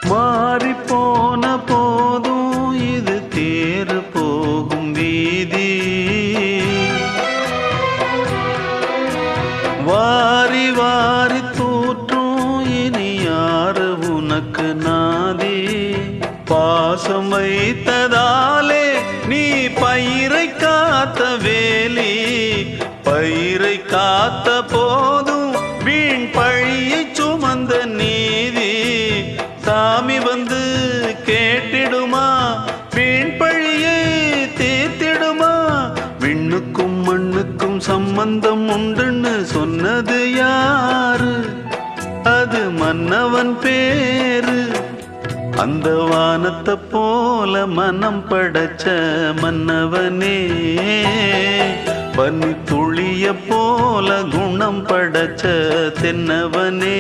மாறி போன போதும் இது தேறு போகும் வீதி. வாரி வாரி தூற்றும் இனி யாரு உனக்கு நாதி. பாசம் வைத்ததாலே நீ பயிரை காத்த வேலி. பயிரை காத்த போதும் வீண் பழியை சுமந்த நீதி. சாமி வந்து கேட்டிடுமா, வீண் பழியை தீர்த்திடுமா. விண்ணுக்கும் மண்ணுக்கும் சம்பந்தம் உண்டுன்னு சொன்னது யாரு? அது மன்னவன் பேரு. அந்த வானத்தை போல மனம் படைச்ச மன்னவனே, பனி துளிய போல குணம் படைச்ச தென்னவனே.